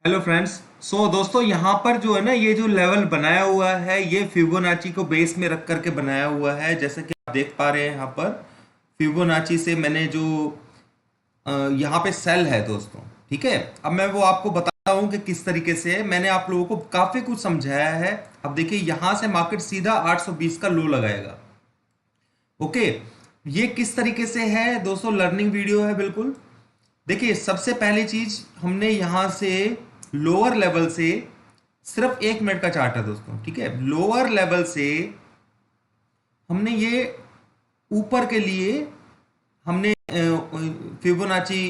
Hello friends. दोस्तों यहाँ पर जो है ना, ये जो लेवल बनाया हुआ है ये फिबोनाची को बेस में रख करके बनाया हुआ है। जैसा कि आप देख पा रहे हैं यहाँ पर फिबोनाची से मैंने जो यहाँ पे सेल है दोस्तों। ठीक है, अब मैं वो आपको बताता हूँ कि किस तरीके से मैंने आप लोगों को काफी कुछ समझाया है। अब देखिए यहाँ से मार्केट सीधा 820 का लो लगाएगा। ओके, ये किस तरीके से है दोस्तों, लर्निंग वीडियो है बिल्कुल। देखिए सबसे पहली चीज हमने यहां से लोअर लेवल से, सिर्फ 1 मिनट का चार्ट है दोस्तों। ठीक है, लोअर लेवल से हमने ये ऊपर के लिए हमने फिबोनाची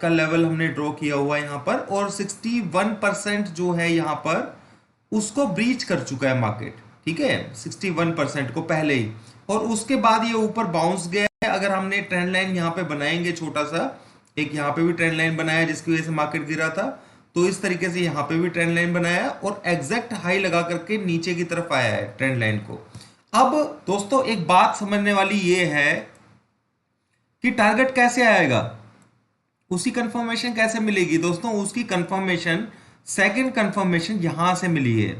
का लेवल हमने ड्रॉ किया हुआ है यहाँ पर, और 61% जो है यहाँ पर उसको ब्रीच कर चुका है मार्केट। ठीक है, 61% को पहले ही, और उसके बाद ये ऊपर बाउंस गया है। अगर हमने ट्रेंड लाइन यहाँ पे बनाएंगे छोटा सा, एक यहाँ पे भी ट्रेंड लाइन बनाया जिसकी वजह से मार्केट गिरा था, तो इस तरीके से यहाँ पे भी ट्रेंड लाइन बनाया और एग्जैक्ट हाई लगा करके नीचे की तरफ आया है ट्रेंड लाइन को। अब दोस्तों एक बात समझने वाली ये है कि टारगेट कैसे आएगा, उसकी कंफर्मेशन कैसे मिलेगी दोस्तों। उसकी कंफर्मेशन, सेकंड कंफर्मेशन यहां से मिली है।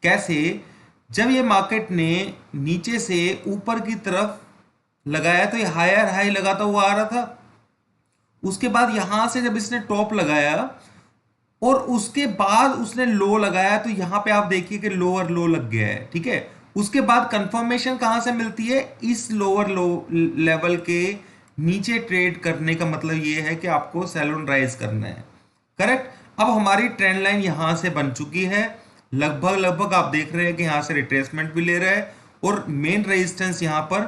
कैसे? जब ये मार्केट ने नीचे से ऊपर की तरफ लगाया तो ये हायर हाई लगाता हुआ आ रहा था। उसके बाद यहां से जब इसने टॉप लगाया और उसके बाद उसने लो लगाया, तो यहां पे आप देखिए कि लोअर लो लग गया है। ठीक है, उसके बाद कंफर्मेशन कहां से मिलती है? इस लोअर लो लेवल के नीचे ट्रेड करने का मतलब ये है कि आपको सेल ऑन राइज करना है। करेक्ट। अब हमारी ट्रेंड लाइन यहां से बन चुकी है, लगभग लगभग आप देख रहे हैं कि यहां से रिट्रेसमेंट भी ले रहा है, और मेन रेजिस्टेंस यहां पर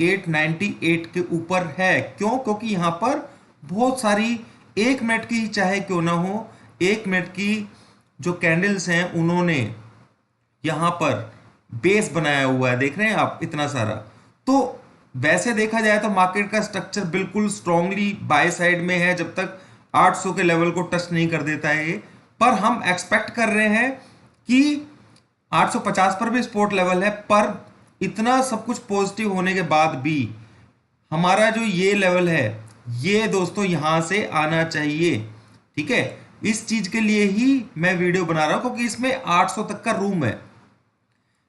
898 के ऊपर है। क्यों? क्योंकि यहां पर बहुत सारी 1 मिनट की चाहे क्यों ना हो, 1 मिनट की जो कैंडल्स हैं उन्होंने यहां पर बेस बनाया हुआ है। देख रहे हैं आप इतना सारा। तो वैसे देखा जाए तो मार्केट का स्ट्रक्चर बिल्कुल स्ट्रांगली बाय साइड में है जब तक 800 के लेवल को टच नहीं कर देता है ये। पर हम एक्सपेक्ट कर रहे हैं कि 850 पर भी सपोर्ट लेवल है, पर इतना सब कुछ पॉजिटिव होने के बाद भी हमारा जो ये लेवल है ये दोस्तों यहां से आना चाहिए। ठीक है, इस चीज के लिए ही मैं वीडियो बना रहा हूं, क्योंकि इसमें 800 तक का रूम है।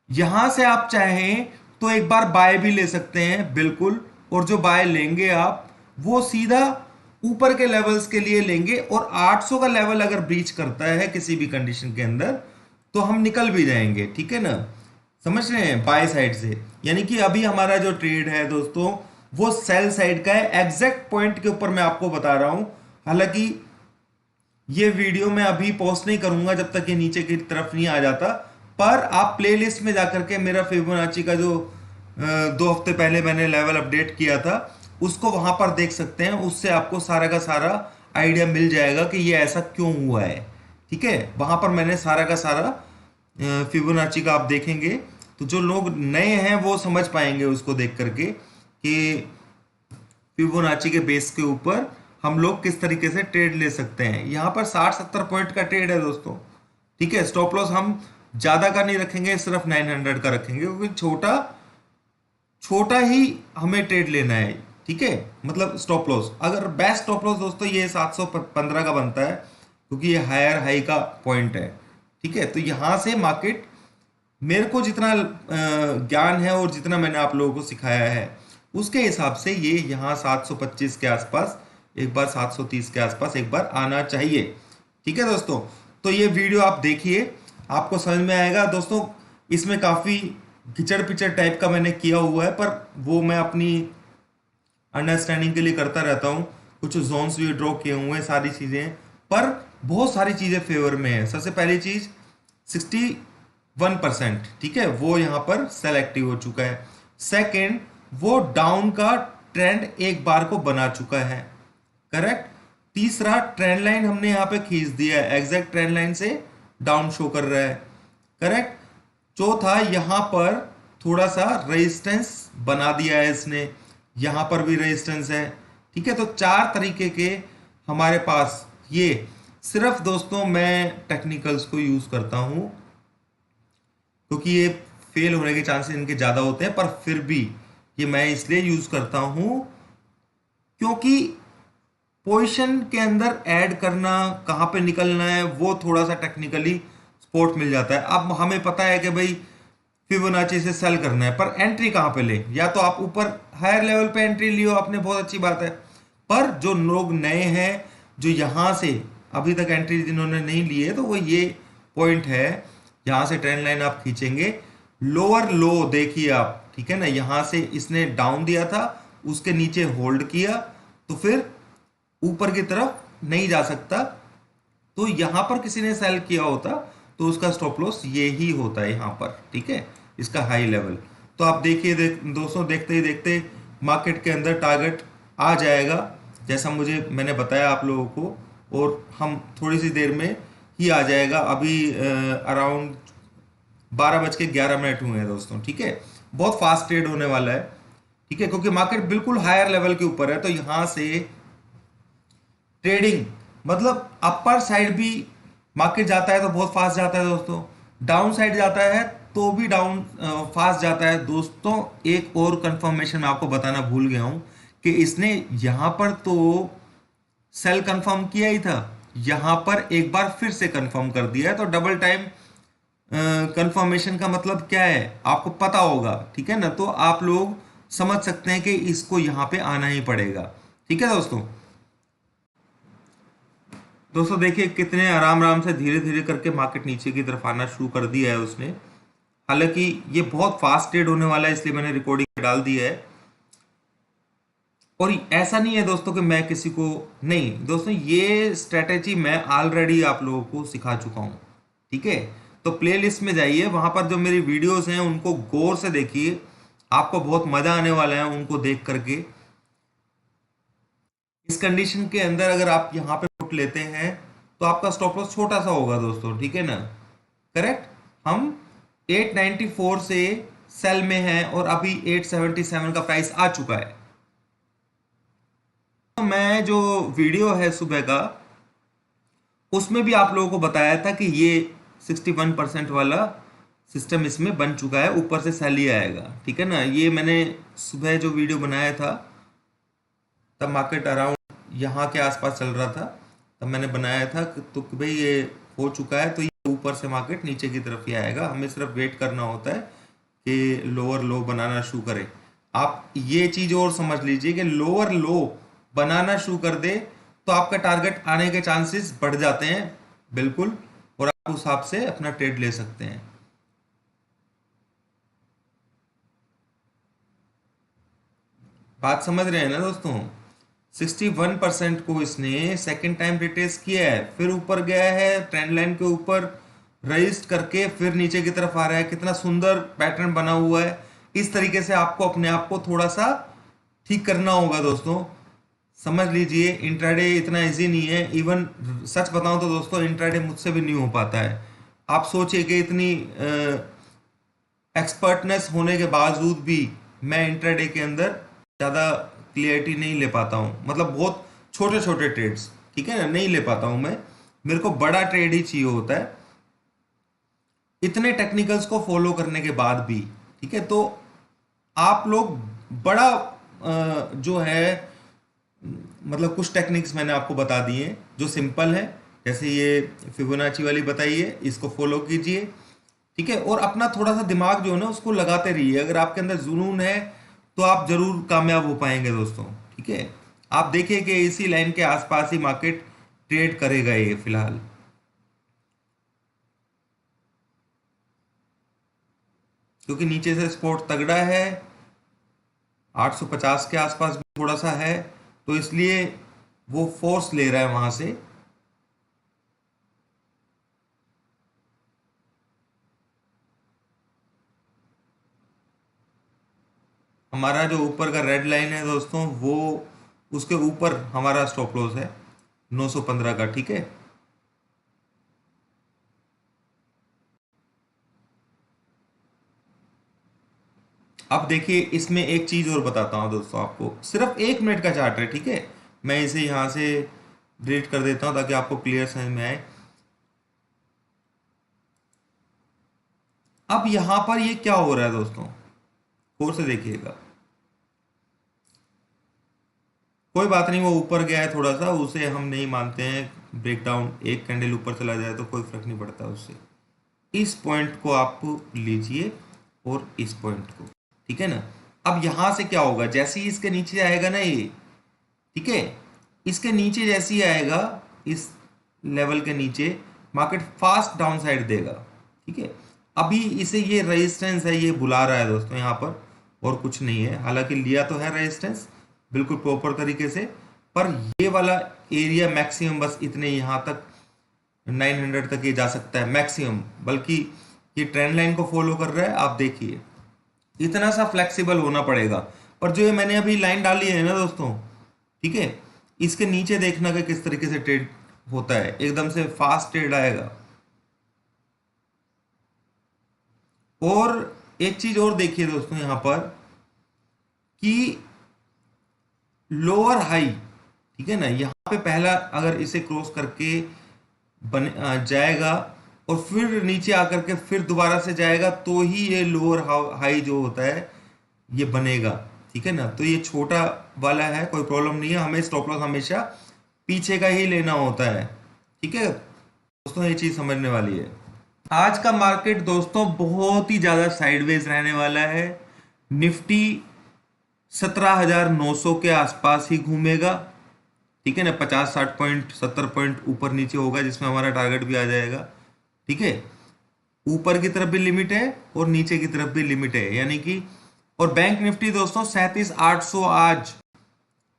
यहां से आप चाहें तो एक बार बाय भी ले सकते हैं बिल्कुल, और जो बाय लेंगे आप वो सीधा ऊपर के लेवल्स के लिए लेंगे, और 800 का लेवल अगर ब्रीच करता है किसी भी कंडीशन के अंदर तो हम निकल भी जाएंगे। ठीक है ना, समझ रहे हैं, बाय साइड से। यानी कि अभी हमारा जो ट्रेड है दोस्तों वो सेल साइड का है। एग्जैक्ट पॉइंट के ऊपर मैं आपको बता रहा हूं। हालांकि ये वीडियो मैं अभी पोस्ट नहीं करूंगा जब तक ये नीचे की तरफ नहीं आ जाता, पर आप प्लेलिस्ट में जाकर के मेरा फिबोनाची का जो 2 हफ्ते पहले मैंने लेवल अपडेट किया था उसको वहां पर देख सकते हैं। उससे आपको सारा का सारा आइडिया मिल जाएगा कि ये ऐसा क्यों हुआ है। ठीक है, वहां पर मैंने सारा का सारा फिबोनाची का आप देखेंगे तो जो लोग नए हैं वो समझ पाएंगे उसको देख करके कि फिबोनाची के बेस के ऊपर हम लोग किस तरीके से ट्रेड ले सकते हैं। यहाँ पर 60-70 पॉइंट का ट्रेड है दोस्तों। ठीक है, स्टॉप लॉस हम ज्यादा का नहीं रखेंगे, सिर्फ 900 का रखेंगे, क्योंकि छोटा छोटा ही हमें ट्रेड लेना है। ठीक है, मतलब स्टॉप लॉस, अगर बेस्ट स्टॉप लॉस दोस्तों ये 715 का बनता है, क्योंकि ये हायर हाई का पॉइंट है। ठीक है, तो यहां से मार्केट, मेरे को जितना ज्ञान है और जितना मैंने आप लोगों को सिखाया है उसके हिसाब से ये यहाँ 725 के आसपास, एक बार 730 के आसपास एक बार आना चाहिए। ठीक है दोस्तों, तो ये वीडियो आप देखिए, आपको समझ में आएगा दोस्तों। इसमें काफ़ी घिचड़ पिचड़ टाइप का मैंने किया हुआ है, पर वो मैं अपनी अंडरस्टैंडिंग के लिए करता रहता हूँ। कुछ जोन्स भी ड्रॉ किए हुए हैं, सारी चीज़ें, पर बहुत सारी चीज़ें फेवर में है। सबसे पहली चीज़ 61%, ठीक है, वो यहाँ पर सेल एक्टिव हो चुका है। सेकंड, वो डाउन का ट्रेंड एक बार को बना चुका है। करेक्ट। तीसरा, ट्रेंड लाइन हमने यहाँ पे खींच दिया है, एग्जैक्ट ट्रेंड लाइन से डाउन शो कर रहा है। करेक्ट। चौथा, यहां पर थोड़ा सा रेजिस्टेंस बना दिया है इसने, यहां पर भी रेजिस्टेंस है। ठीक है, तो 4 तरीके के हमारे पास ये, सिर्फ दोस्तों मैं टेक्निकल्स को यूज करता हूं क्योंकि ये फेल होने के चांसेस इनके ज्यादा होते हैं, पर फिर भी ये मैं इसलिए यूज करता हूं क्योंकि पोजीशन के अंदर ऐड करना, कहाँ पे निकलना है, वो थोड़ा सा टेक्निकली सपोर्ट मिल जाता है। अब हमें पता है कि भाई फिबोनाची से सेल करना है, पर एंट्री कहाँ पे ले, या तो आप ऊपर हायर लेवल पे एंट्री लियो आपने, बहुत अच्छी बात है। पर जो लोग नए हैं, जो यहाँ से अभी तक एंट्री जिन्होंने नहीं ली है, तो वो ये पॉइंट है, यहाँ से ट्रेंड लाइन आप खींचेंगे, लोअर लो देखिए आप, ठीक है ना, यहाँ से इसने डाउन दिया था, उसके नीचे होल्ड किया, तो फिर ऊपर की तरफ नहीं जा सकता। तो यहां पर किसी ने सेल किया होता तो उसका स्टॉप लॉस ये ही होता है यहाँ पर, ठीक है, इसका हाई लेवल। तो आप देखिए दोस्तों, देखते ही देखते मार्केट के अंदर टारगेट आ जाएगा, जैसा मैंने बताया आप लोगों को, और हम थोड़ी सी देर में ही आ जाएगा। अभी अराउंड 12:11 हुए हैं दोस्तों, ठीक है। बहुत फास्ट ट्रेड होने वाला है, ठीक है, क्योंकि मार्केट बिल्कुल हायर लेवल के ऊपर है। तो यहां से ट्रेडिंग मतलब अपर साइड भी मार्केट जाता है तो बहुत फास्ट जाता है दोस्तों, डाउन साइड जाता है तो भी डाउन फास्ट जाता है दोस्तों। एक और कंफर्मेशन मैं आपको बताना भूल गया हूं कि इसने यहां पर तो सेल कंफर्म किया ही था, यहां पर एक बार फिर से कंफर्म कर दिया है। तो डबल टाइम कंफर्मेशन का मतलब क्या है आपको पता होगा, ठीक है ना, तो आप लोग समझ सकते हैं कि इसको यहां पे आना ही पड़ेगा, ठीक है दोस्तों। दोस्तों देखिए कितने आराम आराम से धीरे धीरे करके मार्केट नीचे की तरफ आना शुरू कर दिया है उसने। हालांकि ये बहुत फास्ट ट्रेड होने वाला है, इसलिए मैंने रिकॉर्डिंग डाल दी है। और ऐसा नहीं है दोस्तों कि मैं किसी को, नहीं दोस्तों, ये स्ट्रेटेजी मैं ऑलरेडी आप लोगों को सिखा चुका हूं, ठीक है। तो प्लेलिस्ट में जाइए, वहां पर जो मेरी वीडियोस हैं उनको गौर से देखिए, आपको बहुत मजा आने वाला है उनको देख करके। इस कंडीशन के अंदर अगर आप यहाँ पे पुट लेते हैं तो आपका स्टॉप लॉस छोटा सा होगा दोस्तों, ठीक है ना, करेक्ट। हम 894 से सेल में हैं और अभी 877 का प्राइस आ चुका है। तो मैं जो वीडियो है सुबह का, उसमें भी आप लोगों को बताया था कि ये 61% वाला सिस्टम इसमें बन चुका है, ऊपर से सेल ही आएगा, ठीक है ना। ये मैंने सुबह जो वीडियो बनाया था, तब मार्केट अराउंड यहाँ के आसपास चल रहा था, तब मैंने बनाया था तो कि भाई ये हो चुका है, तो ये ऊपर से मार्केट नीचे की तरफ ही आएगा, हमें सिर्फ वेट करना होता है कि लोअर लो बनाना शुरू करे। आप ये चीज और समझ लीजिए कि लोअर लो बनाना शुरू कर दे तो आपका टारगेट आने के चांसेस बढ़ जाते हैं बिल्कुल, और आप उस हिसाब से अपना ट्रेड ले सकते हैं। बात समझ रहे हैं ना दोस्तों। 61% को इसने सेकंड टाइम रिटेस्ट किया है, फिर ऊपर गया है ट्रेंड लाइन के ऊपर रजिस्ट करके, फिर नीचे की तरफ आ रहा है। कितना सुंदर पैटर्न बना हुआ है। इस तरीके से आपको अपने आप को थोड़ा सा ठीक करना होगा दोस्तों, समझ लीजिए। इंट्राडे इतना इजी नहीं है, इवन सच बताऊं तो दोस्तों इंट्राडे मुझसे भी नहीं हो पाता है। आप सोचिए कि इतनी एक्सपर्टनेस होने के बावजूद भी मैं इंट्राडे के अंदर ज़्यादा क्लियरिटी नहीं ले पाता हूँ, मतलब बहुत छोटे छोटे ट्रेड्स, ठीक है ना, नहीं ले पाता हूँ मैं। मेरे को बड़ा ट्रेड ही चाहिए होता है, इतने टेक्निकल्स को फॉलो करने के बाद भी, ठीक है। तो आप लोग बड़ा जो है, मतलब कुछ टेक्निक्स मैंने आपको बता दिए जो सिंपल है, जैसे ये फिबोनाची वाली बताइए, इसको फॉलो कीजिए, ठीक है। और अपना थोड़ा सा दिमाग जो है ना उसको लगाते रहिए। अगर आपके अंदर जुनून है तो आप जरूर कामयाब हो पाएंगे दोस्तों, ठीक है। आप देखिए कि इसी लाइन के आसपास ही मार्केट ट्रेड करेगा ये फिलहाल, क्योंकि नीचे से सपोर्ट तगड़ा है, 850 के आसपास भी थोड़ा सा है, तो इसलिए वो फोर्स ले रहा है वहां से। हमारा जो ऊपर का रेड लाइन है दोस्तों, वो उसके ऊपर हमारा स्टॉप लॉस है 915 का, ठीक है। अब देखिए इसमें एक चीज और बताता हूं दोस्तों आपको, सिर्फ 1 मिनट का चार्ट है, ठीक है। मैं इसे यहां से डिलीट कर देता हूं ताकि आपको क्लियर समझ में आए। अब यहां पर ये क्या हो रहा है दोस्तों, गौर से देखिएगा। कोई बात नहीं, वो ऊपर गया है थोड़ा सा, उसे हम नहीं मानते हैं ब्रेकडाउन। एक कैंडल ऊपर चला जाए तो कोई फर्क नहीं पड़ता उससे। इस पॉइंट को आप लीजिए और इस पॉइंट को, ठीक है ना। अब यहां से क्या होगा, जैसे ही इसके नीचे आएगा ना ये, ठीक है, इसके नीचे जैसे ही आएगा इस लेवल के नीचे, मार्केट फास्ट डाउन साइड देगा, ठीक है। अभी इसे ये रेजिस्टेंस है, ये बुला रहा है दोस्तों यहाँ पर, और कुछ नहीं है। हालांकि लिया तो है रेजिस्टेंस बिल्कुल प्रॉपर तरीके से, पर ये वाला एरिया मैक्सिमम बस इतने यहाँ तक 900 तक ये जा सकता है मैक्सिमम, बल्कि ये ट्रेंड लाइन को फॉलो कर रहा है। आप देखिए इतना सा फ्लेक्सिबल होना पड़ेगा। पर जो ये मैंने अभी लाइन डाली है ना दोस्तों, ठीक है, इसके नीचे देखना कि किस तरीके से ट्रेड होता है, एकदम से फास्ट ट्रेड आएगा। और एक चीज और देखिए दोस्तों यहां पर कि लोअर हाई, ठीक है ना, यहां पे पहला अगर इसे क्रॉस करके जाएगा और फिर नीचे आकर के फिर दोबारा से जाएगा, तो ही ये लोअर हाई जो होता है ये बनेगा, ठीक है ना। तो ये छोटा वाला है, कोई प्रॉब्लम नहीं है, हमें स्टॉप लॉस हमेशा पीछे का ही लेना होता है, ठीक है दोस्तों, ये चीज समझने वाली है। आज का मार्केट दोस्तों बहुत ही ज्यादा साइडवेज रहने वाला है। निफ्टी 17,900 के आसपास ही घूमेगा, ठीक है ना, 50-60 पॉइंट 70 पॉइंट ऊपर नीचे होगा, जिसमें हमारा टारगेट भी आ जाएगा, ठीक है। ऊपर की तरफ भी लिमिट है और नीचे की तरफ भी लिमिट है, यानी कि। और बैंक निफ्टी दोस्तों 37,800 आज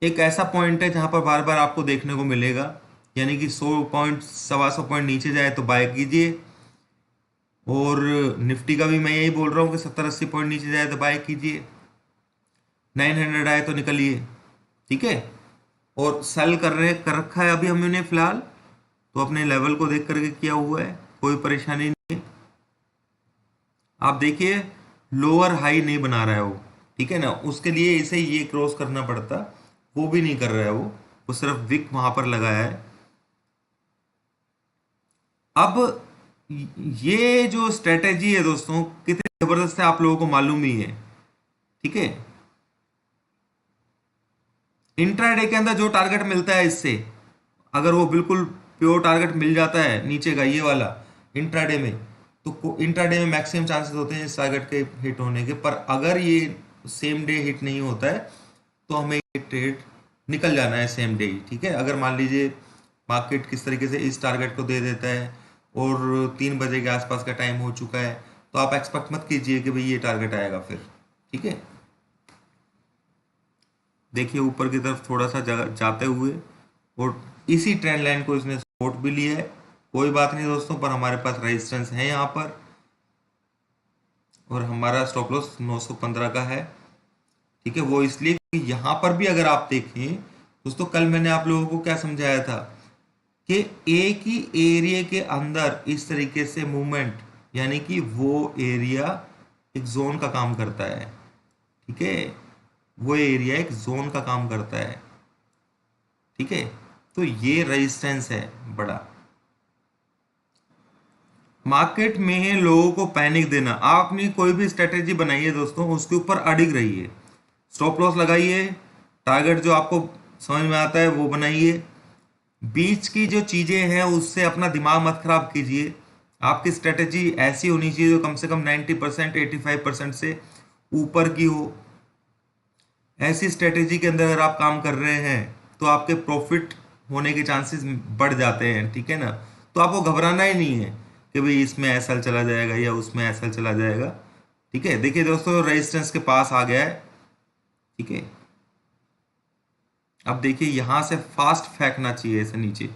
एक ऐसा पॉइंट है जहां पर बार बार आपको देखने को मिलेगा, यानी कि 100 पॉइंट 125 पॉइंट नीचे जाए तो बाय कीजिए। और निफ्टी का भी मैं यही बोल रहा हूँ कि 70-80 पॉइंट नीचे जाए तो बाय कीजिए, 900 आए तो निकलिए, ठीक है। और सेल कर रखा है अभी हमने फिलहाल, तो अपने लेवल को देख करके किया हुआ है, कोई परेशानी नहीं है। आप देखिए लोअर हाई नहीं बना रहा है वो, ठीक है ना, उसके लिए इसे ये क्रॉस करना पड़ता, वो भी नहीं कर रहा है वो सिर्फ विक वहां पर लगाया है। अब ये जो स्ट्रेटेजी है दोस्तों कितनी जबरदस्त है आप लोगों को मालूम ही है, ठीक है। इंट्राडे के अंदर जो टारगेट मिलता है इससे, अगर वो बिल्कुल प्योर टारगेट मिल जाता है नीचे का ये वाला इंट्राडे में, तो इंट्राडे में मैक्सिमम चांसेस होते हैं इस टारगेट के हिट होने के। पर अगर ये सेम डे हिट नहीं होता है तो हमें ये ट्रेड निकल जाना है सेम डे ही, ठीक है। अगर मान लीजिए मार्केट किस तरीके से इस टारगेट को दे देता है और 3 बजे के आसपास का टाइम हो चुका है, तो आप एक्सपेक्ट मत कीजिए कि भाई ये टारगेट आएगा फिर, ठीक है। देखिए ऊपर की तरफ थोड़ा सा जाते हुए, और इसी ट्रेंड लाइन को इसने सपोर्ट भी लिया है। कोई बात नहीं दोस्तों, पर हमारे पास रेजिस्टेंस है यहाँ पर, और हमारा स्टॉप लॉस 915 का है, ठीक है। वो इसलिए कि यहाँ पर भी अगर आप देखें दोस्तों, कल मैंने आप लोगों को क्या समझाया था कि एक ही एरिया के अंदर इस तरीके से मूवमेंट, यानी कि वो एरिया एक जोन का काम करता है, ठीक है, वो एरिया एक जोन का काम करता है, ठीक है। तो ये रेजिस्टेंस है बड़ा। मार्केट में लोगों को पैनिक देना, आपने कोई भी स्ट्रेटेजी बनाइए दोस्तों, उसके ऊपर अडिग रहिए, स्टॉप लॉस लगाइए, टारगेट जो आपको समझ में आता है वो बनाइए। बीच की जो चीजें हैं उससे अपना दिमाग मत खराब कीजिए। आपकी स्ट्रेटेजी ऐसी होनी चाहिए जो कम से कम 90% 85% से ऊपर की हो। ऐसी स्ट्रेटेजी के अंदर अगर आप काम कर रहे हैं तो आपके प्रॉफिट होने के चांसेस बढ़ जाते हैं, ठीक है ना। तो आपको घबराना ही नहीं है कि भाई इसमें ऐसा चला जाएगा या उसमें ऐसा चला जाएगा, ठीक है। देखिए दोस्तों रेजिस्टेंस के पास आ गया है, ठीक है। अब देखिए यहां से फास्ट फेंकना चाहिए इसे नीचे,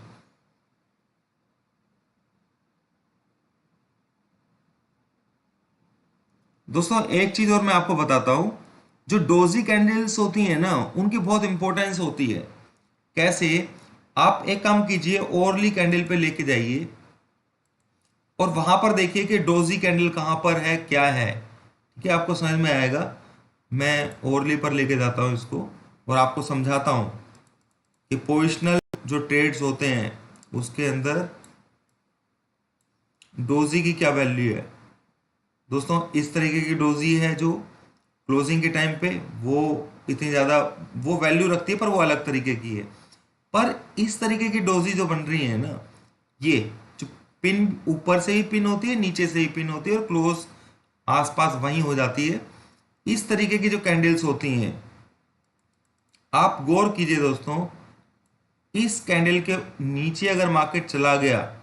दोस्तों। एक चीज और मैं आपको बताता हूं, जो डोजी कैंडल्स होती हैं ना उनकी बहुत इंपॉर्टेंस होती है। कैसे, आप एक काम कीजिए, ओरली कैंडल पे लेके जाइए और वहां पर देखिए कि डोजी कैंडल कहां पर है, क्या है, ठीक है, आपको समझ में आएगा। मैं ओरली पर लेके जाता हूं इसको और आपको समझाता हूं कि पोजिशनल जो ट्रेड्स होते हैं उसके अंदर डोजी की क्या वैल्यू है। दोस्तों इस तरीके की डोजी है जो क्लोजिंग के टाइम पे वो इतनी ज़्यादा वो वैल्यू रखती है, पर वो अलग तरीके की है। पर इस तरीके की डोजी जो बन रही है ना, ये जो पिन ऊपर से ही पिन होती है, नीचे से ही पिन होती है और क्लोज आसपास वहीं हो जाती है, इस तरीके की जो कैंडल्स होती हैं, आप गौर कीजिए दोस्तों, इस कैंडल के नीचे अगर मार्केट चला गया,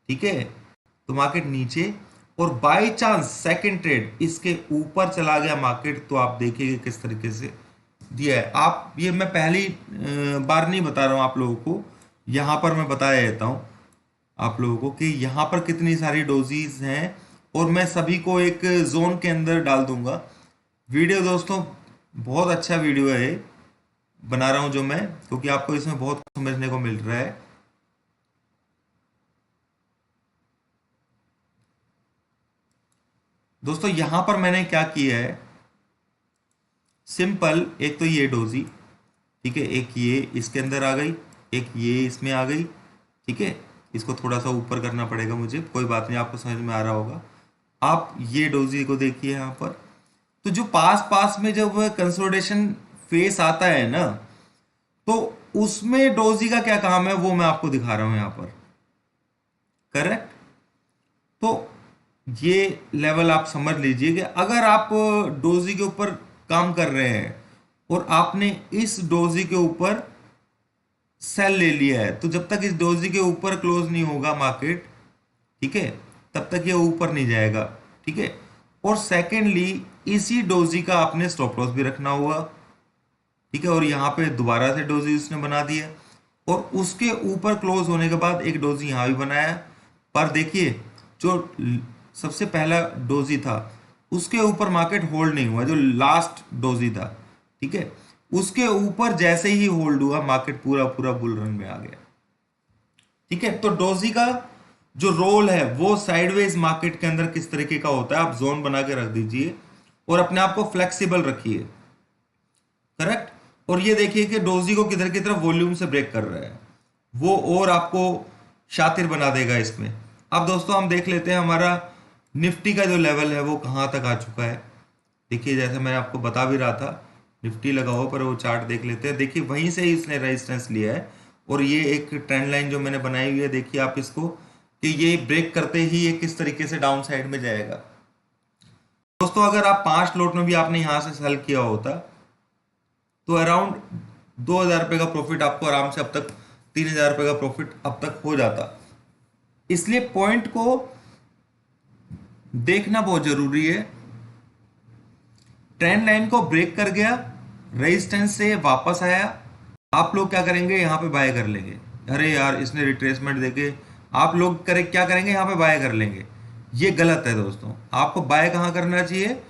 ठीक है, तो मार्केट नीचे, और बाय चांस सेकंड ट्रेड इसके ऊपर चला गया मार्केट, तो आप देखिए किस तरीके से दिया है। आप ये मैं पहली बार नहीं बता रहा हूं आप लोगों को, यहां पर मैं बताया देता हूं आप लोगों को कि यहां पर कितनी सारी डोजीज हैं, और मैं सभी को एक जोन के अंदर डाल दूंगा। वीडियो दोस्तों बहुत अच्छा वीडियो है बना रहा हूं जो मैं, क्योंकि आपको इसमें बहुत समझने को मिल रहा है। दोस्तों यहां पर मैंने क्या किया है, सिंपल, एक तो ये डोजी, ठीक है, एक ये इसके अंदर आ गई, एक ये इसमें आ गई, ठीक है, इसको थोड़ा सा ऊपर करना पड़ेगा मुझे, कोई बात नहीं, आपको समझ में आ रहा होगा। आप ये डोजी को देखिए यहाँ पर, तो जो पास पास में जब कंसोलिडेशन फेस आता है ना, तो उसमें डोजी का क्या काम है वो मैं आपको दिखा रहा हूं यहां पर। करेक्ट। तो ये लेवल आप समझ लीजिए कि अगर आप डोजी के ऊपर काम कर रहे हैं और आपने इस डोजी के ऊपर सेल ले लिया है, तो जब तक इस डोजी के ऊपर क्लोज नहीं होगा मार्केट, ठीक है, तब तक ये ऊपर नहीं जाएगा, ठीक है। और सेकेंडली इसी डोजी का आपने स्टॉप लॉस भी रखना होगा, ठीक है, और यहाँ पे दोबारा से डोजी उसने बना दिया, और उसके ऊपर क्लोज होने के बाद एक डोजी यहाँ भी बनाया। पर देखिए जो सबसे पहला डोजी था उसके ऊपर मार्केट होल्ड नहीं हुआ, जो लास्ट डोजी था, ठीक है, उसके ऊपर जैसे ही होल्ड हुआ मार्केट पूरा पूरा बुल रन में आ गया, ठीक है। तो डोजी का जो रोल है वो साइडवेज मार्केट के अंदर किस तरीके का होता है, आप जोन बना के रख दीजिए और अपने आप को फ्लेक्सिबल रखिए। करेक्ट। और ये देखिए कि डोजी को किधर की तरफ वॉल्यूम से ब्रेक कर रहा है, वो और आपको शातिर बना देगा इसमें। अब दोस्तों हम देख लेते हैं हमारा निफ्टी का जो लेवल है वो कहाँ तक आ चुका है। देखिए जैसे मैं आपको बता भी रहा था, निफ्टी लगा हो, पर वो चार्ट देख लेते हैं। देखिए वहीं से ही इसने रेजिस्टेंस लिया है, और ये एक ट्रेंड लाइन जो मैंने बनाई हुई है, देखिए आप इसको, कि ये ब्रेक करते ही ये किस तरीके से डाउन साइड में जाएगा। दोस्तों अगर आप 5 लोट में भी आपने यहां से सेल किया होता तो अराउंड 2,000 रुपये का प्रॉफिट आपको आराम से, अब तक 3,000 रुपये का प्रॉफिट अब तक हो जाता। इसलिए पॉइंट को देखना बहुत जरूरी है। ट्रेंड लाइन को ब्रेक कर गया, रेजिस्टेंस से वापस आया, आप लोग क्या करेंगे, यहाँ पे बाय कर लेंगे। अरे यार इसने रिट्रेसमेंट देके, आप लोग क्या करेंगे, यहाँ पे बाय कर लेंगे। ये गलत है दोस्तों, आपको बाय कहाँ करना चाहिए,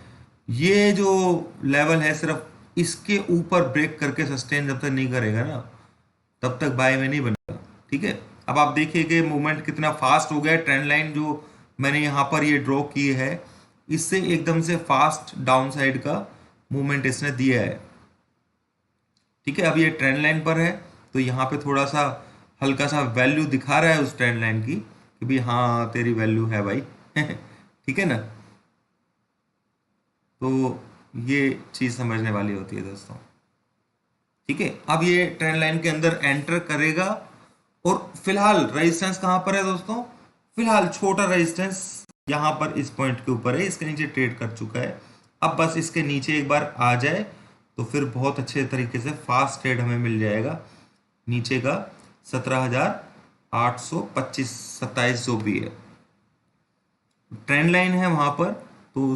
ये जो लेवल है सिर्फ इसके ऊपर ब्रेक करके सस्टेन जब तक नहीं करेगा ना, तब तक बाय में नहीं बनेगा, ठीक है। अब आप देखिए कि मूवमेंट कितना फास्ट हो गया। ट्रेंड लाइन जो मैंने यहाँ पर ये ड्रॉ की है, इससे एकदम से फास्ट डाउन साइड का मूवमेंट इसने दिया है, ठीक है। अब ये ट्रेंड लाइन पर है, तो यहाँ पे थोड़ा सा हल्का सा वैल्यू दिखा रहा है उस ट्रेंड लाइन की, कि भी हाँ तेरी वैल्यू है भाई ठीक है ना। तो ये चीज़ समझने वाली होती है दोस्तों, ठीक है। अब ये ट्रेंड लाइन के अंदर एंटर करेगा, और फिलहाल रेजिस्टेंस कहाँ पर है दोस्तों, फिलहाल छोटा रेजिस्टेंस यहाँ पर इस पॉइंट के ऊपर है, इसके नीचे ट्रेड कर चुका है। अब बस इसके नीचे एक बार आ जाए तो फिर बहुत अच्छे तरीके से फास्ट ट्रेड हमें मिल जाएगा। नीचे का 17,825 27 जो भी है ट्रेंड लाइन है वहां पर, तो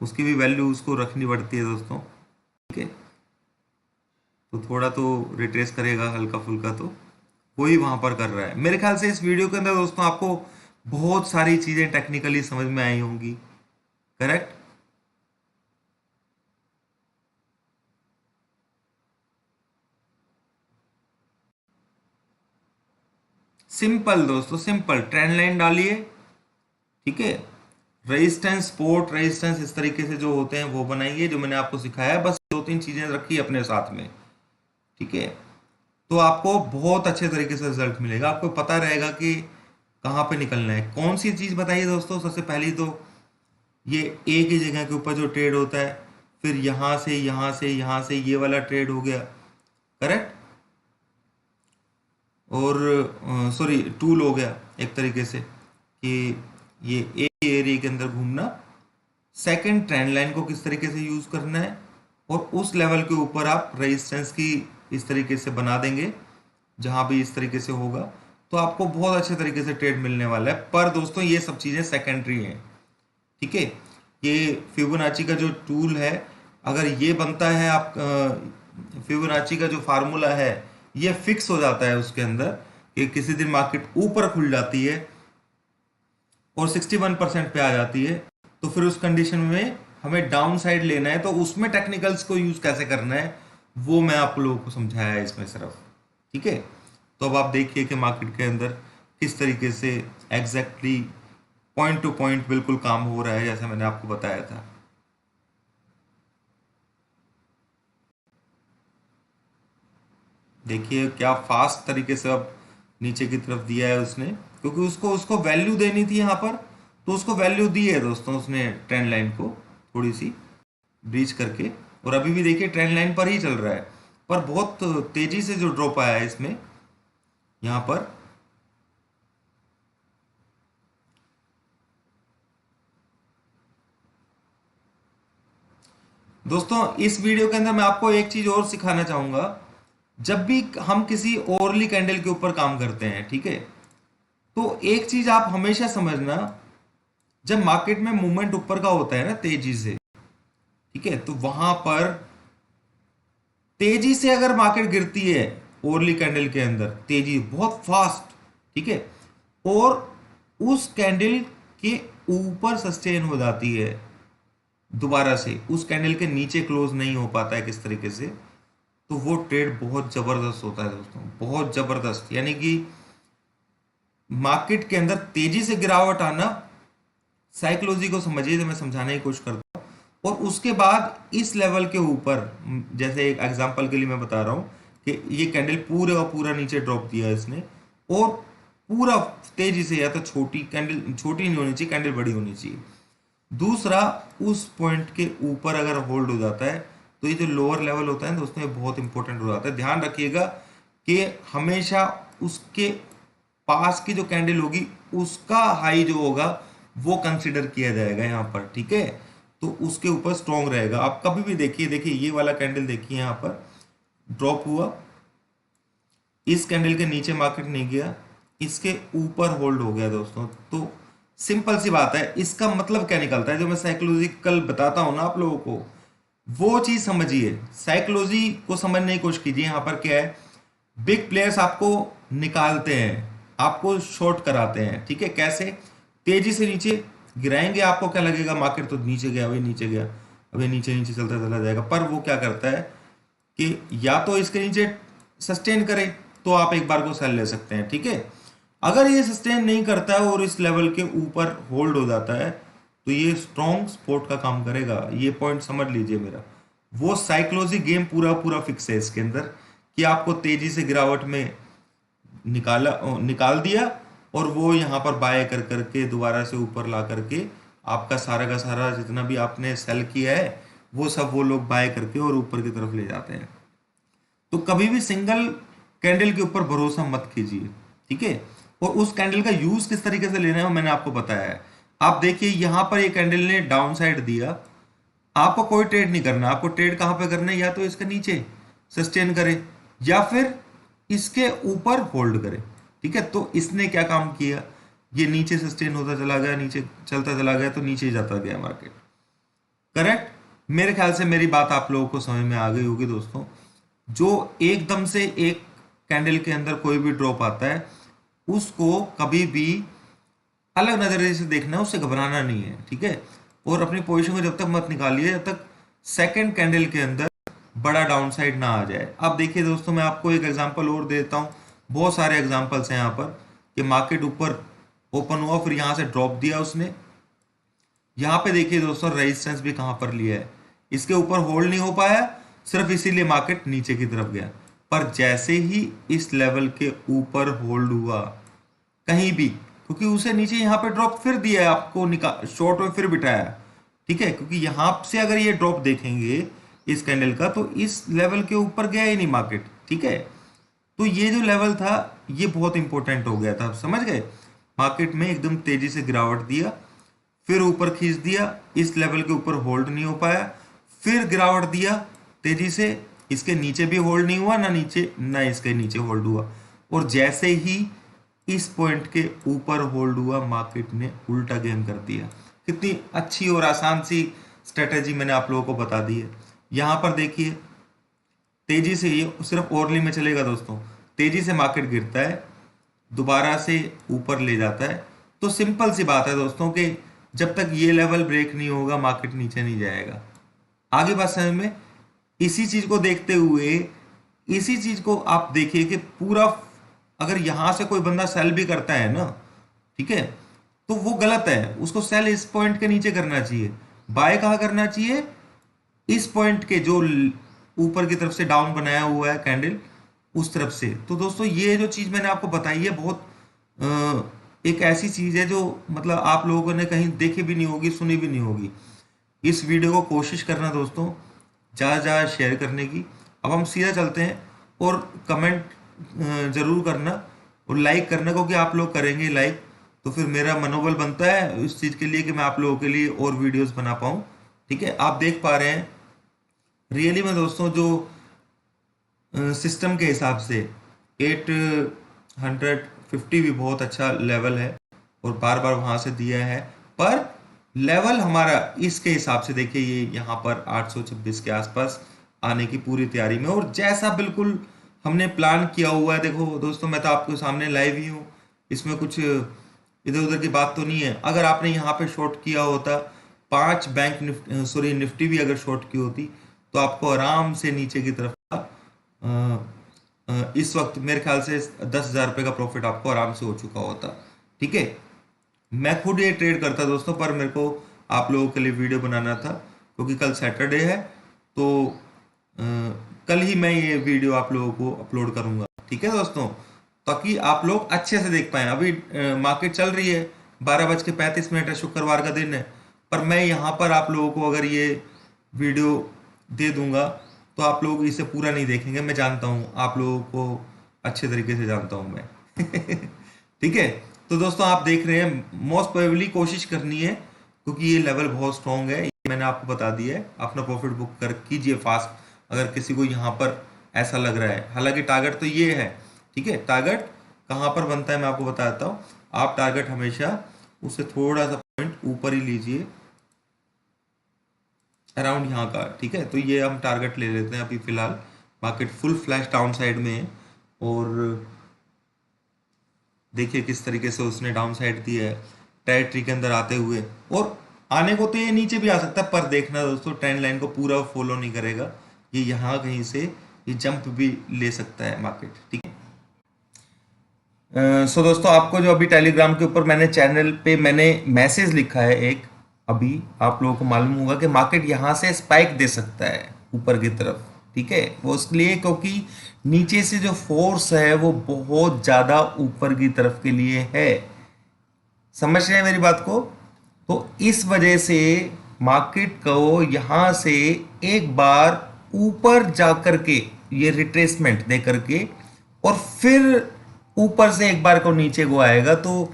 उसकी भी वैल्यू उसको रखनी पड़ती है दोस्तों, ठीक है। तो थोड़ा तो रिट्रेस करेगा हल्का फुल्का, तो वही वहां पर कर रहा है। मेरे ख्याल से इस वीडियो के अंदर दोस्तों आपको बहुत सारी चीजें टेक्निकली समझ में आई होंगी। करेक्ट। सिंपल दोस्तों, सिंपल, ट्रेंड लाइन डालिए, ठीक है, रेजिस्टेंस, सपोर्ट, रेजिस्टेंस, इस तरीके से जो होते हैं वो बनाइए, जो मैंने आपको सिखाया। बस 2-3 चीजें रखी अपने साथ में, ठीक है, तो आपको बहुत अच्छे तरीके से रिजल्ट मिलेगा। आपको पता रहेगा कि कहाँ पे निकलना है। कौन सी चीज बताइए दोस्तों, सबसे पहली तो ये एक ही जगह के ऊपर जो ट्रेड होता है, फिर यहां से यहां से यहां से ये वाला ट्रेड हो गया, करेक्ट, और सॉरी टूल हो गया एक तरीके से कि ये एक एरिया के अंदर घूमना, सेकंड ट्रेंड लाइन को किस तरीके से यूज करना है, और उस लेवल के ऊपर आप रेजिस्टेंस की इस तरीके से बना देंगे, जहां भी इस तरीके से होगा तो आपको बहुत अच्छे तरीके से ट्रेड मिलने वाला है। पर दोस्तों ये सब चीजें सेकेंडरी हैं, ठीक है। ये फिबोनाची का जो टूल है, अगर ये बनता है, आप फिबोनाची का जो फार्मूला है ये फिक्स हो जाता है उसके अंदर कि किसी दिन मार्केट ऊपर खुल जाती है और 61% पे आ जाती है, तो फिर उस कंडीशन में हमें डाउन साइड लेना है, तो उसमें टेक्निकल्स को यूज कैसे करना है वो मैं आप लोगों को समझाया है इसमें सिर्फ, ठीक है। तो अब आप देखिए कि मार्केट के अंदर किस तरीके से एग्जैक्टली पॉइंट टू पॉइंट बिल्कुल काम हो रहा है, जैसे मैंने आपको बताया था। देखिए क्या फास्ट तरीके से अब नीचे की तरफ दिया है उसने, क्योंकि उसको उसको वैल्यू देनी थी यहाँ पर, तो उसको वैल्यू दी है दोस्तों उसने ट्रेंड लाइन को थोड़ी सी ब्रीच करके, और अभी भी देखिए ट्रेंड लाइन पर ही चल रहा है, पर बहुत तेजी से जो ड्रॉप आया है इसमें यहाँ पर। दोस्तों इस वीडियो के अंदर मैं आपको एक चीज और सिखाना चाहूंगा। जब भी हम किसी ओरली कैंडल के ऊपर काम करते हैं, ठीक है, तो एक चीज आप हमेशा समझना, जब मार्केट में मूवमेंट ऊपर का होता है ना तेजी से, ठीक है, तो वहां पर तेजी से अगर मार्केट गिरती है ओरली कैंडल के अंदर, तेजी बहुत फास्ट, ठीक है, और उस कैंडल के ऊपर सस्टेन हो जाती है, दोबारा से उस कैंडल के नीचे क्लोज नहीं हो पाता है किस तरीके से, तो वो ट्रेड बहुत जबरदस्त होता है दोस्तों, बहुत जबरदस्त। यानी कि मार्केट के अंदर तेजी से गिरावट आना, साइकोलॉजी को समझिए, तो मैं समझाने की कोशिश करता हूँ, और उसके बाद इस लेवल के ऊपर, जैसे एक एग्जांपल के लिए मैं बता रहा हूँ कि ये कैंडल पूरे और पूरा नीचे ड्रॉप दिया है इसने, और पूरा तेजी से, या तो छोटी कैंडल, छोटी नहीं होनी चाहिए कैंडल, बड़ी होनी चाहिए। दूसरा, उस पॉइंट के ऊपर अगर होल्ड हो जाता है, तो ये जो लोअर लेवल होता है दोस्तों, ये बहुत इंपॉर्टेंट हो जाता है। ध्यान रखिएगा कि हमेशा उसके पास की जो कैंडल होगी उसका हाई जो होगा वो कंसिडर किया जाएगा यहाँ पर, ठीक है, तो उसके ऊपर स्ट्रॉन्ग रहेगा। आप कभी भी देखिए, देखिए ये वाला कैंडल देखिए, यहाँ पर ड्रॉप हुआ, इस कैंडल के नीचे मार्केट नहीं गया, इसके ऊपर होल्ड हो गया दोस्तों। तो सिंपल सी बात है, इसका मतलब क्या निकलता है, जो मैं साइकोलॉजिकल बताता हूं ना आप लोगों को, वो चीज समझिए, साइकोलॉजी को समझने की कोशिश कीजिए। यहाँ पर क्या है, बिग प्लेयर्स आपको निकालते हैं, आपको शॉर्ट कराते हैं, ठीक है, कैसे, तेजी से नीचे गिराएंगे, आपको क्या लगेगा मार्केट तो नीचे गया, अभी नीचे गया, अभी नीचे नीचे चलता चला जाएगा, पर वो क्या करता है कि या तो इसके नीचे सस्टेन करे तो आप एक बार को सेल ले सकते हैं, ठीक है। अगर ये सस्टेन नहीं करता है और इस लेवल के ऊपर होल्ड हो जाता है, तो ये स्ट्रॉन्ग सपोर्ट का काम करेगा। ये पॉइंट समझ लीजिए मेरा, वो साइकोलॉजी गेम पूरा पूरा फिक्स है इसके अंदर, कि आपको तेजी से गिरावट में निकाल दिया, और वो यहाँ पर बाय कर करके दोबारा से ऊपर ला करके आपका सारा का सारा जितना भी आपने सेल किया है वो सब वो लोग बाय करके और ऊपर की तरफ ले जाते हैं। तो कभी भी सिंगल कैंडल के ऊपर भरोसा मत कीजिए, ठीक है। और उस कैंडल का यूज किस तरीके से लेना है वो मैंने आपको बताया है। आप देखिए यहां पर ये कैंडल ने डाउन साइड दिया, आपको कोई ट्रेड नहीं करना, आपको ट्रेड कहां पे करना है, या तो इसके नीचे सस्टेन करे या फिर इसके ऊपर होल्ड करे, ठीक है। तो इसने क्या काम किया, ये नीचे सस्टेन होता चला गया, नीचे चलता चला गया, तो नीचे जाता गया मार्केट, करेक्ट। मेरे ख्याल से मेरी बात आप लोगों को समझ में आ गई होगी दोस्तों। जो एकदम से एक कैंडल के अंदर कोई भी ड्रॉप आता है, उसको कभी भी अलग नजरिए से देखना है, उससे घबराना नहीं है, ठीक है। और अपनी पोजीशन को जब तक मत निकालिए जब तक सेकंड कैंडल के अंदर बड़ा डाउन साइड ना आ जाए। अब देखिए दोस्तों, मैं आपको एक एग्जांपल और देता हूँ, बहुत सारे एग्जांपल्स हैं यहाँ पर, कि मार्केट ऊपर ओपन हुआ, फिर यहाँ से ड्रॉप दिया उसने, यहाँ पे देखिए दोस्तों रेजिस्टेंस भी कहाँ पर लिया है, इसके ऊपर होल्ड नहीं हो पाया, सिर्फ इसीलिए मार्केट नीचे की तरफ गया। पर जैसे ही इस लेवल के ऊपर होल्ड हुआ कहीं भी, क्योंकि उसे नीचे यहाँ पे ड्रॉप फिर दिया है आपको, शॉर्ट में फिर बिठाया, ठीक है, क्योंकि यहां से अगर ये ड्रॉप देखेंगे इस कैंडल का तो इस लेवल के ऊपर गया ही नहीं मार्केट। ठीक है, तो ये जो लेवल था ये बहुत इंपॉर्टेंट हो गया था, समझ गए। मार्केट में एकदम तेजी से गिरावट दिया, फिर ऊपर खींच दिया, इस लेवल के ऊपर होल्ड नहीं हो पाया, फिर गिरावट दिया तेजी से, इसके नीचे भी होल्ड नहीं हुआ, ना नीचे ना इसके नीचे होल्ड हुआ, और जैसे ही इस पॉइंट के ऊपर होल्ड हुआ मार्केट ने उल्टा गेम कर दिया। कितनी अच्छी और आसान सी स्ट्रेटेजी मैंने आप लोगों को बता दी है। यहां पर देखिए तेजी से ये सिर्फ ओरली में चलेगा दोस्तों, तेजी से मार्केट गिरता है, दोबारा से ऊपर ले जाता है। तो सिंपल सी बात है दोस्तों कि जब तक ये लेवल ब्रेक नहीं होगा मार्केट नीचे नहीं जाएगा। आगे बात समझ में। इसी चीज को देखते हुए इसी चीज को आप देखिए कि पूरा अगर यहां से कोई बंदा सेल भी करता है ना, ठीक है, तो वो गलत है, उसको सेल इस पॉइंट के नीचे करना चाहिए। बाय कहाँ करना चाहिए? इस पॉइंट के जो ऊपर की तरफ से डाउन बनाया हुआ है कैंडल उस तरफ से। तो दोस्तों ये जो चीज मैंने आपको बताई है बहुत एक ऐसी चीज है जो मतलब आप लोगों ने कहीं देखी भी नहीं होगी, सुनी भी नहीं होगी। इस वीडियो को कोशिश करना दोस्तों ज़्यादा ज़्यादा शेयर करने की। अब हम सीधा चलते हैं और कमेंट ज़रूर करना और लाइक करना, क्योंकि आप लोग करेंगे लाइक तो फिर मेरा मनोबल बनता है इस चीज़ के लिए कि मैं आप लोगों के लिए और वीडियोस बना पाऊँ। ठीक है, आप देख पा रहे हैं रियली में दोस्तों जो सिस्टम के हिसाब से 850 भी बहुत अच्छा लेवल है और बार बार वहां से दिया है, पर लेवल हमारा इसके हिसाब से देखिए ये यहाँ पर 826 के आसपास आने की पूरी तैयारी में, और जैसा बिल्कुल हमने प्लान किया हुआ है। देखो दोस्तों मैं तो आपके सामने लाइव ही हूँ, इसमें कुछ इधर उधर की बात तो नहीं है। अगर आपने यहाँ पे शॉर्ट किया होता 5 बैंक निफ्टी भी अगर शॉर्ट की होती तो आपको आराम से नीचे की तरफ इस वक्त मेरे ख्याल से 10,000 रुपये का प्रॉफिट आपको आराम से हो चुका होता। ठीक है, मैं खुद ये ट्रेड करता दोस्तों, पर मेरे को आप लोगों के लिए वीडियो बनाना था क्योंकि कल सैटरडे है, तो कल ही मैं ये वीडियो आप लोगों को अपलोड करूंगा। ठीक है दोस्तों, ताकि आप लोग अच्छे से देख पाएं। अभी मार्केट चल रही है, 12:35 है, शुक्रवार का दिन है, पर मैं यहाँ पर आप लोगों को अगर ये वीडियो दे दूंगा तो आप लोग इसे पूरा नहीं देखेंगे। मैं जानता हूँ आप लोगों को अच्छे तरीके से जानता हूँ मैं। ठीक है, तो दोस्तों आप देख रहे हैं मोस्ट प्रोबेबली कोशिश करनी है क्योंकि ये लेवल बहुत स्ट्रॉन्ग है, ये मैंने आपको बता दिया है। अपना प्रॉफिट बुक कर कीजिए फास्ट अगर किसी को यहाँ पर ऐसा लग रहा है। हालांकि टारगेट तो ये है, ठीक है, टारगेट कहाँ पर बनता है मैं आपको बता देता हूँ। आप टारगेट हमेशा उससे थोड़ा सा पॉइंट ऊपर ही लीजिए, अराउंड यहाँ का। ठीक है, तो ये हम टारगेट ले लेते हैं। अभी फिलहाल market full flash down side में है और देखिए किस तरीके से उसने डाउन साइड दी है टेरिटरी के अंदर आते हुए, और आने को तो ये नीचे भी आ सकता है, पर देखना दोस्तों ट्रेंड लाइन को पूरा फॉलो नहीं करेगा, ये यहाँ कहीं से ये जंप भी ले सकता है मार्केट। ठीक है, सो दोस्तों आपको जो अभी टेलीग्राम के ऊपर मैंने चैनल पे मैंने मैसेज लिखा है एक, अभी आप लोगों को मालूम होगा कि मार्केट यहाँ से स्पाइक दे सकता है ऊपर की तरफ। ठीक है, वो इसलिए क्योंकि नीचे से जो फोर्स है वो बहुत ज़्यादा ऊपर की तरफ के लिए है। समझ रहे हैं मेरी बात को? तो इस वजह से मार्केट को यहाँ से एक बार ऊपर जाकर के ये रिट्रेसमेंट दे करके और फिर ऊपर से एक बार को नीचे को आएगा, तो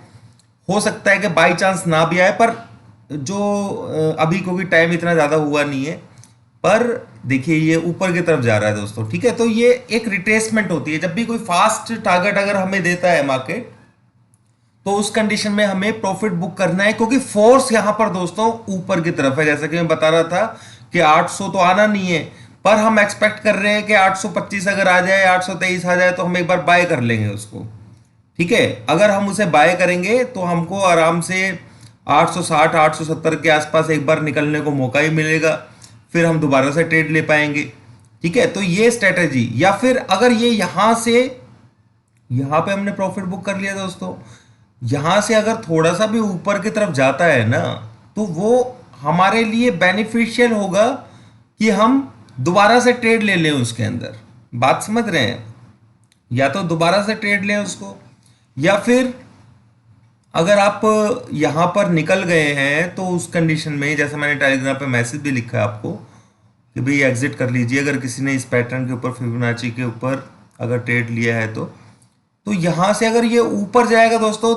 हो सकता है कि बाई चांस ना भी आए, पर जो अभी क्योंकि टाइम इतना ज़्यादा हुआ नहीं है, पर देखिए ये ऊपर की तरफ जा रहा है दोस्तों। ठीक है, तो ये एक रिट्रेसमेंट होती है जब भी कोई फास्ट टारगेट अगर हमें देता है मार्केट, तो उस कंडीशन में हमें प्रॉफिट बुक करना है, क्योंकि फोर्स यहां पर दोस्तों ऊपर की तरफ है। जैसा कि मैं बता रहा था कि 800 तो आना नहीं है, पर हम एक्सपेक्ट कर रहे हैं कि 825 अगर आ जाए, 823 आ जाए तो हम एक बार बाय कर लेंगे उसको। ठीक है, अगर हम उसे बाय करेंगे तो हमको आराम से 860 870 के आसपास एक बार निकलने को मौका ही मिलेगा, फिर हम दोबारा से ट्रेड ले पाएंगे। ठीक है, तो ये स्ट्रेटेजी, या फिर अगर ये यहां से यहां पे हमने प्रॉफिट बुक कर लिया दोस्तों, यहां से अगर थोड़ा सा भी ऊपर की तरफ जाता है ना, तो वो हमारे लिए बेनिफिशियल होगा कि हम दोबारा से ट्रेड ले लें उसके अंदर। बात समझ रहे हैं? या तो दोबारा से ट्रेड लें उसको, या फिर अगर आप यहाँ पर निकल गए हैं तो उस कंडीशन में, जैसे मैंने टेलीग्राम पे मैसेज भी लिखा है आपको कि भाई एग्जिट कर लीजिए अगर किसी ने इस पैटर्न के ऊपर, फिबोनाची के ऊपर अगर ट्रेड लिया है तो यहाँ से अगर ये ऊपर जाएगा दोस्तों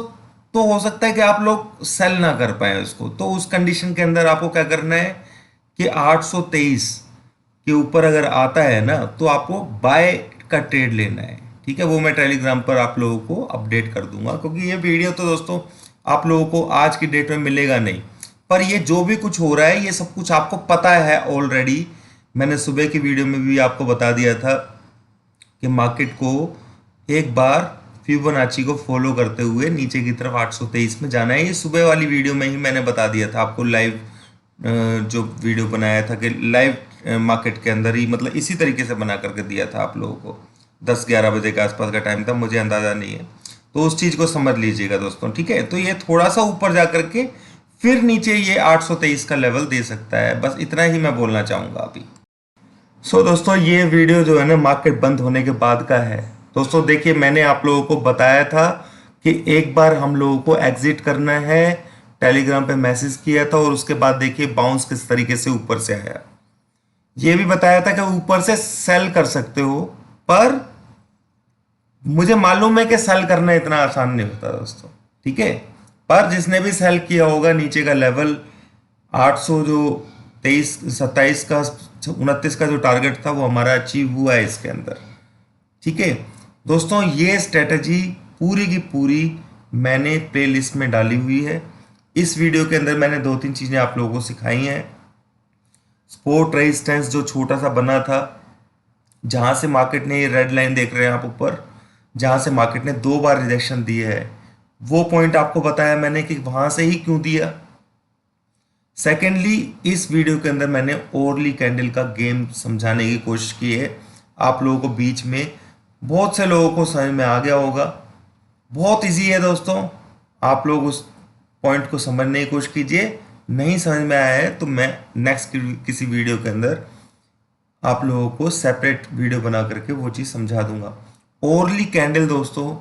तो हो सकता है कि आप लोग सेल ना कर पाए उसको। तो उस कंडीशन के अंदर आपको क्या करना है कि 823 के ऊपर अगर आता है ना तो आपको बाय का ट्रेड लेना है। ठीक है, वो मैं टेलीग्राम पर आप लोगों को अपडेट कर दूंगा, क्योंकि ये वीडियो तो दोस्तों आप लोगों को आज की डेट में मिलेगा नहीं, पर ये जो भी कुछ हो रहा है ये सब कुछ आपको पता है ऑलरेडी। मैंने सुबह की वीडियो में भी आपको बता दिया था कि मार्केट को एक बार फिबोनाची को फॉलो करते हुए नीचे की तरफ 823 में जाना है। ये सुबह वाली वीडियो में ही मैंने बता दिया था आपको, लाइव जो वीडियो बनाया था कि लाइव मार्केट के अंदर ही, मतलब इसी तरीके से बना करके दिया था आप लोगों को। 10-11 बजे के आसपास का टाइम था, मुझे अंदाज़ा नहीं है, तो उस चीज़ को समझ लीजिएगा दोस्तों। ठीक है, तो ये थोड़ा सा ऊपर जा करके फिर नीचे ये 823 का लेवल दे सकता है, बस इतना ही मैं बोलना चाहूँगा अभी। दोस्तों ये वीडियो जो है ना मार्केट बंद होने के बाद का है। दोस्तों देखिए, मैंने आप लोगों को बताया था कि एक बार हम लोगों को एग्जिट करना है, टेलीग्राम पे मैसेज किया था, और उसके बाद देखिए बाउंस किस तरीके से ऊपर से आया। ये भी बताया था कि ऊपर से सेल कर सकते हो, पर मुझे मालूम है कि सेल करना इतना आसान नहीं होता दोस्तों। ठीक है, पर जिसने भी सेल किया होगा नीचे का लेवल 800 जो 27 का 29 का जो टारगेट था वो हमारा अचीव हुआ है इसके अंदर। ठीक है दोस्तों, ये स्ट्रेटजी पूरी की पूरी मैंने प्लेलिस्ट में डाली हुई है। इस वीडियो के अंदर मैंने 2-3 चीज़ें आप लोगों को सिखाई हैं। सपोर्ट रेजिस्टेंस जो छोटा सा बना था, जहाँ से मार्केट ने ये रेड लाइन देख रहे हैं आप ऊपर, जहाँ से मार्केट ने 2 बार रिजेक्शन दिए है, वो पॉइंट आपको बताया मैंने कि वहाँ से ही क्यों दिया। सेकेंडली, इस वीडियो के अंदर मैंने ओरली कैंडल का गेम समझाने की कोशिश की है आप लोगों को। बीच में बहुत से लोगों को समझ में आ गया होगा, बहुत इजी है दोस्तों, आप लोग उस पॉइंट को समझने की कोशिश कीजिए। नहीं समझ में आया है तो मैं नेक्स्ट किसी वीडियो के अंदर आप लोगों को सेपरेट वीडियो बना करके वो चीज़ समझा दूंगा। ओरली कैंडल दोस्तों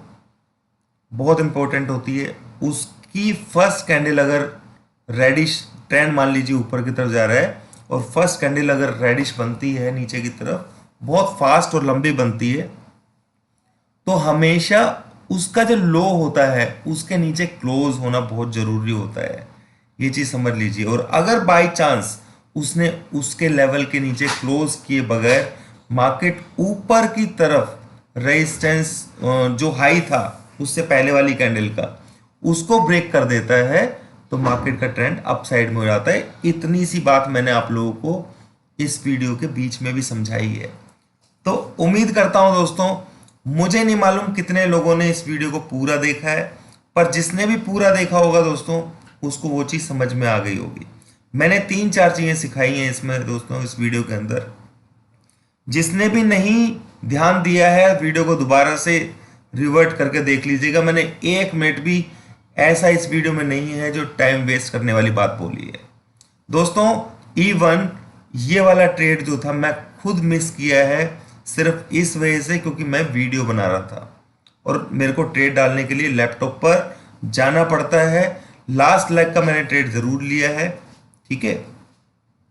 बहुत इंपॉर्टेंट होती है। उसकी फर्स्ट कैंडल अगर रेडिश ट्रेंड मान लीजिए ऊपर की तरफ जा रहा है, और फर्स्ट कैंडल अगर रेडिश बनती है नीचे की तरफ, बहुत फास्ट और लंबी बनती है, तो हमेशा उसका जो लो होता है उसके नीचे क्लोज होना बहुत जरूरी होता है। ये चीज समझ लीजिए। और अगर बाय चांस उसने उसके लेवल के नीचे क्लोज किए बगैर मार्केट ऊपर की तरफ रेजिस्टेंस जो हाई था उससे पहले वाली कैंडल का, उसको ब्रेक कर देता है, तो मार्केट का ट्रेंड अप साइड में हो जाता है। इतनी सी बात मैंने आप लोगों को इस वीडियो के बीच में भी समझाई है। तो उम्मीद करता हूं दोस्तों, मुझे नहीं मालूम कितने लोगों ने इस वीडियो को पूरा देखा है, पर जिसने भी पूरा देखा होगा दोस्तों उसको वो चीज़ समझ में आ गई होगी। मैंने 3-4 चीज़ें सिखाई हैं इसमें दोस्तों इस वीडियो के अंदर। जिसने भी नहीं ध्यान दिया है वीडियो को दोबारा से रिवर्ट करके देख लीजिएगा। मैंने 1 मिनट भी ऐसा इस वीडियो में नहीं है जो टाइम वेस्ट करने वाली बात बोली है दोस्तों। इवन ये वाला ट्रेड जो था मैं खुद मिस किया है सिर्फ इस वजह से क्योंकि मैं वीडियो बना रहा था और मेरे को ट्रेड डालने के लिए लैपटॉप पर जाना पड़ता है। लास्ट लेग का मैंने ट्रेड जरूर लिया है, ठीक है,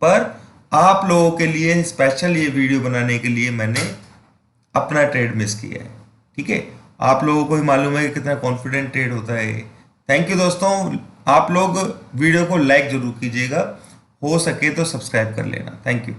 पर आप लोगों के लिए स्पेशल ये वीडियो बनाने के लिए मैंने अपना ट्रेड मिस किया है। ठीक है, आप लोगों को ही मालूम है कि कितना कॉन्फिडेंट ट्रेड होता है। थैंक यू दोस्तों, आप लोग वीडियो को लाइक जरूर कीजिएगा, हो सके तो सब्सक्राइब कर लेना। Thank you.